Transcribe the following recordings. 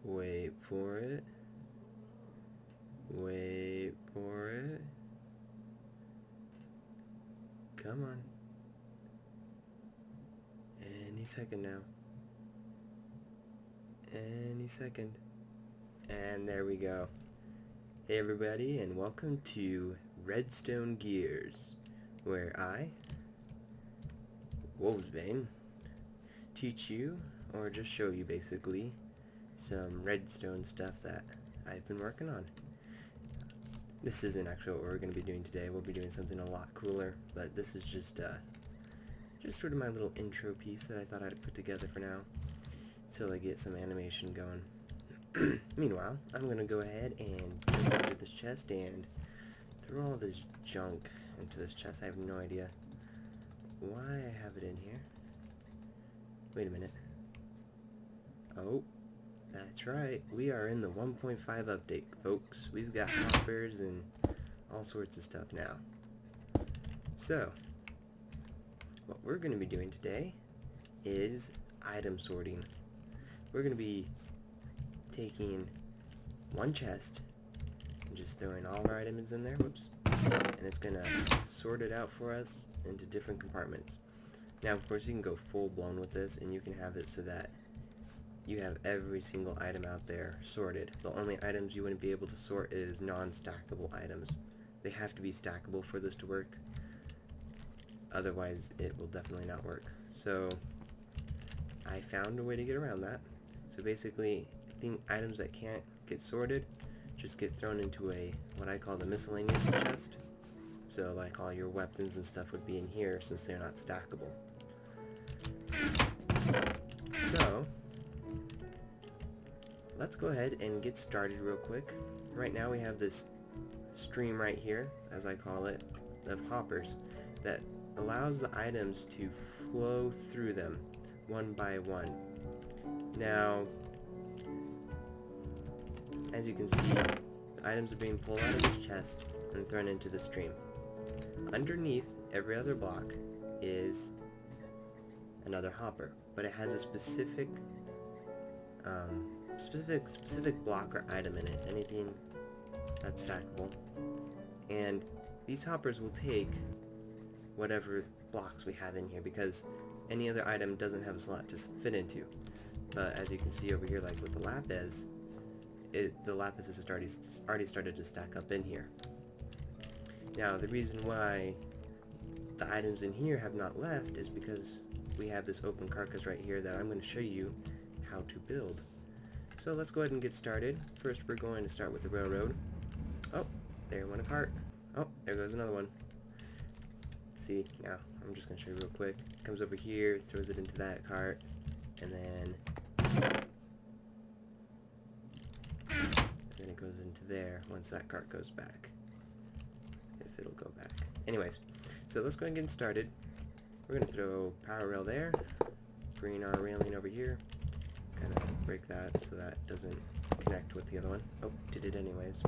Wait for it. Wait for it. Come on. Any second now. Any second. And there we go. Hey everybody, and welcome to Redstone Gears, where I, Wolvz Bane, teach you, or just show you basically, some redstone stuff that I've been working on. This isn't actually what we're going to be doing today. We'll be doing something a lot cooler, but this is just sort of my little intro piece that I thought I'd put together for now, until I get some animation going. Meanwhile, I'm going to go ahead and jump into this chest and throw all this junk into this chest. I have no idea why I have it in here. Wait a minute. Oh, that's right. We are in the 1.5 update, folks. We've got hoppers and all sorts of stuff now. So, what we're going to be doing today is item sorting. We're going to be taking one chest and just throwing all of our items in there, whoops, and it's going to sort it out for us into different compartments. Now, of course, you can go full-blown with this, and you can have it so that you have every single item out there sorted. The only items you wouldn't be able to sort is non-stackable items. They have to be stackable for this to work. Otherwise, it will definitely not work. So, I found a way to get around that. So basically, items that can't get sorted just get thrown into what I call the miscellaneous chest. So like all your weapons and stuff would be in here since they're not stackable. So let's go ahead and get started real quick. Right now we have this stream right here, as I call it, of hoppers that allows the items to flow through them one by one. Now, as you can see, the items are being pulled out of this chest and thrown into the stream. Underneath every other block is another hopper, but it has a specific block or item in it, anything that's stackable. And these hoppers will take whatever blocks we have in here, because any other item doesn't have a slot to fit into. But as you can see over here, like with the lapis, the lapis has already started to stack up in here. Now, the reason why the items in here have not left is because we have this open carcass right here that I'm going to show you how to build. So let's go ahead and get started. First, we're going to start with the railroad. Oh, there went a cart. Oh, there goes another one. See, now, I'm just going to show you real quick. Comes over here, throws it into that cart, and then it goes into there once that cart goes back. If it'll go back. Anyways, so let's go ahead and get started. We're going to throw power rail there, bring our railing over here, kind of break that so that doesn't connect with the other one. Oh, did it anyways.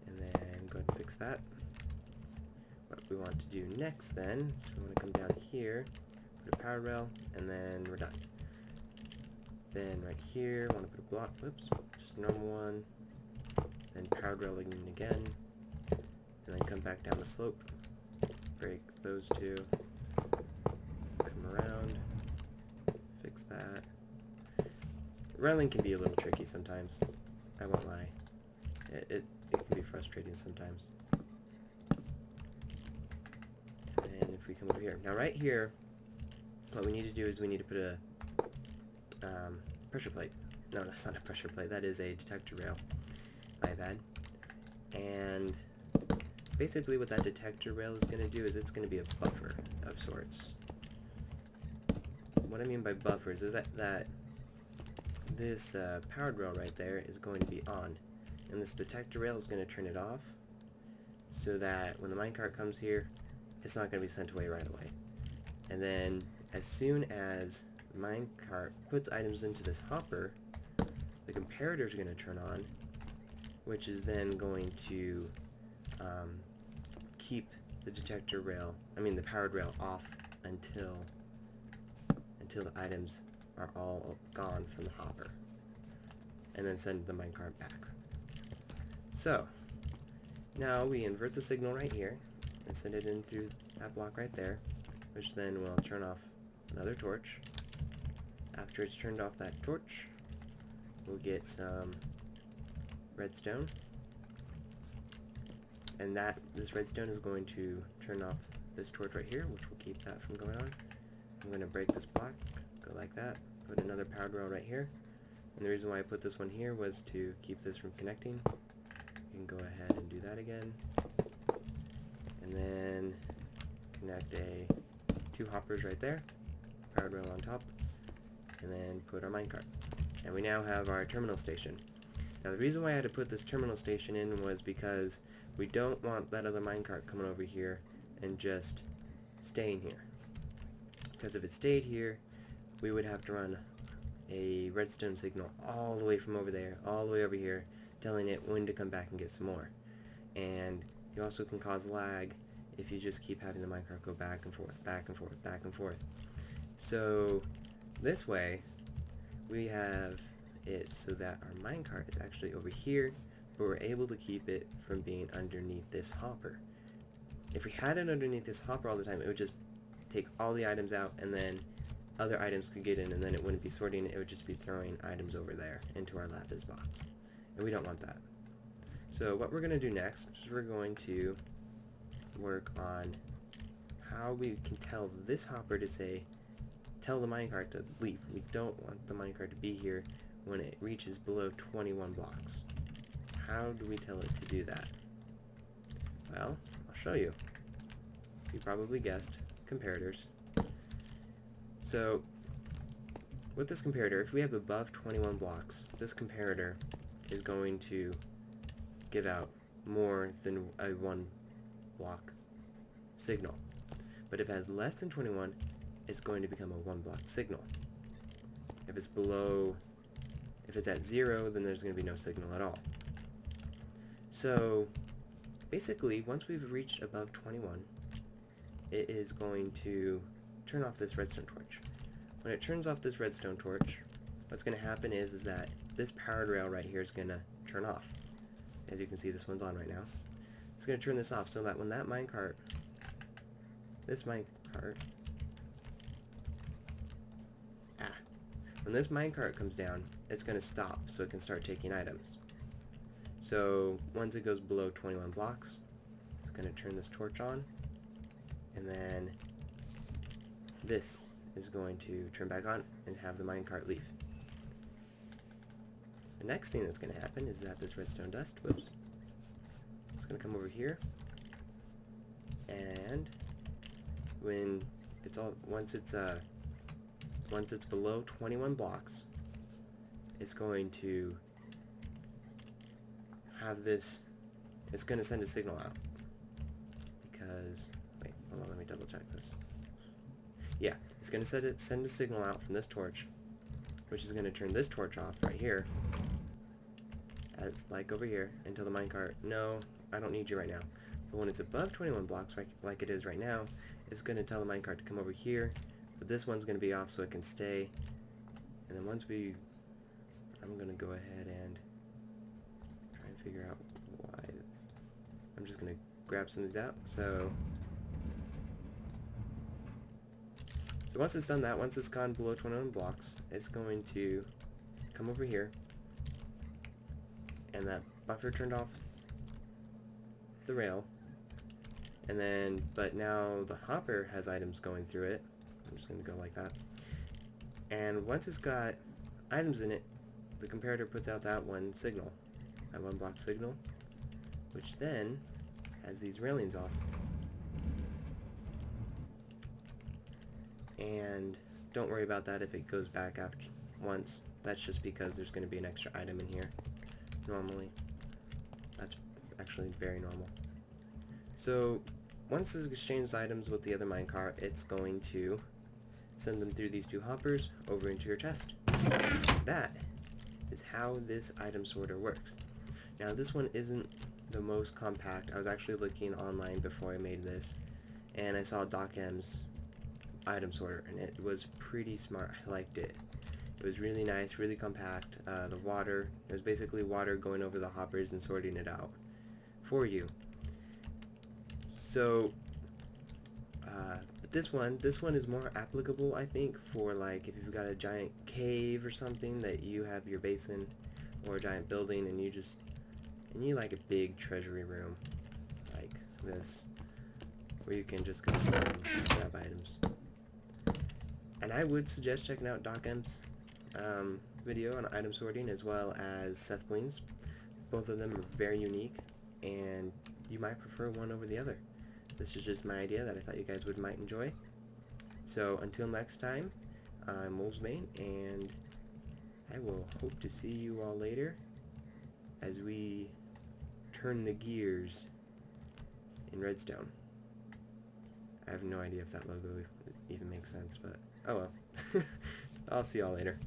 And then go ahead and fix that. What we want to do next then is we want to come down here, put a power rail, and then we're done. Then right here, I want to put a block, whoops, just a normal one, then power railing again, and then come back down the slope, break those two, come around, fix that. Railing can be a little tricky sometimes, I won't lie. It can be frustrating sometimes. And then if we come over here, now right here, what we need to do is we need to put a pressure plate. No, that's not a pressure plate, that is a detector rail. My bad. And basically what that detector rail is going to do is it's going to be a buffer of sorts. What I mean by buffers is that this powered rail right there is going to be on, and this detector rail is going to turn it off so that when the minecart comes here, it's not going to be sent away right away. And then as soon as the minecart puts items into this hopper, the comparator is going to turn on, which is then going to keep the the powered rail off until the items are all gone from the hopper. and then send the minecart back. So now we invert the signal right here and send it in through that block right there, which then will turn off another torch. After it's turned off that torch, we'll get some redstone, and this redstone is going to turn off this torch right here, which will keep that from going on. I'm going to break this block, go like that, put another powered rail right here, and the reason why I put this one here was to keep this from connecting. You can go ahead and do that again, and then connect two hoppers right there, powered rail on top, and then put our minecart. And we now have our terminal station. Now the reason why I had to put this terminal station in was because we don't want that other minecart coming over here and just staying here. Because if it stayed here, we would have to run a redstone signal all the way from over there, all the way over here, telling it when to come back and get some more. And you also can cause lag if you just keep having the minecart go back and forth, back and forth, back and forth. So this way, we have it so that our minecart is actually over here, but we're able to keep it from being underneath this hopper. If we had it underneath this hopper all the time, it would just take all the items out, and then other items could get in, and then it wouldn't be sorting, it would just be throwing items over there into our lapis box. And we don't want that. So what we're going to do next is we're going to work on how we can tell this hopper to tell the minecart to leave. We don't want the minecart to be here when it reaches below 21 blocks. How do we tell it to do that? Well, I'll show you. You probably guessed, comparators. So with this comparator, if we have above 21 blocks, this comparator is going to give out more than a 1 block signal. But if it has less than 21, it's going to become a 1 block signal. If it's at 0, then there's going to be no signal at all. So basically, once we've reached above 21, it is going to turn off this redstone torch. When it turns off this redstone torch, what's going to happen is that this powered rail right here is going to turn off. As you can see, this one's on right now. It's going to turn this off so that when that minecart, when this minecart comes down, it's going to stop so it can start taking items. So once it goes below 21 blocks, it's going to turn this torch on, and then this is going to turn back on and have the minecart leave. The next thing that's going to happen is that this redstone dust, it's going to come over here, and when once it's below 21 blocks, it's going to have this, it's going to send a signal out. Because, wait, hold on, let me double check this. Yeah, it's going to send a signal out from this torch, which is going to turn this torch off right here, as like over here, until the minecart, no, I don't need you right now. But when it's above 21 blocks, like it is right now, it's going to tell the minecart to come over here, but this one's going to be off so it can stay. And then I'm going to go ahead and try and figure out why. I'm just going to grab some of these out. So once it's done that, once it's gone below 21 blocks, it's going to come over here, and that buffer turned off the rail, and then, but now the hopper has items going through it. I'm just going to go like that, and once it's got items in it, the comparator puts out that one signal, that 1 block signal, which then has these railings off. And don't worry about that if it goes back after once. That's just because there's going to be an extra item in here. Normally, that's actually very normal. So once this exchanges items with the other minecart, it's going to send them through these 2 hoppers over into your chest. That is how this item sorter works. Now this one isn't the most compact. I was actually looking online before I made this, and I saw DocM's item sorter, and it was pretty smart. I liked it. It was really nice, really compact. The water, it was basically water going over the hoppers and sorting it out for you. So, but this one is more applicable, I think, for like if you've got a giant cave or something that you have your basin, or a giant building, and you like a big treasury room like this, where you can just go and grab items. And I would suggest checking out DocM's video on item sorting, as well as Seth Bling's. Both of them are very unique, and you might prefer one over the other. This is just my idea that I thought you guys might enjoy. So until next time, I'm Wolvz Bane, and I will hope to see you all later as we turn the gears in Redstone. I have no idea if that logo even makes sense, but oh well. I'll see y'all later.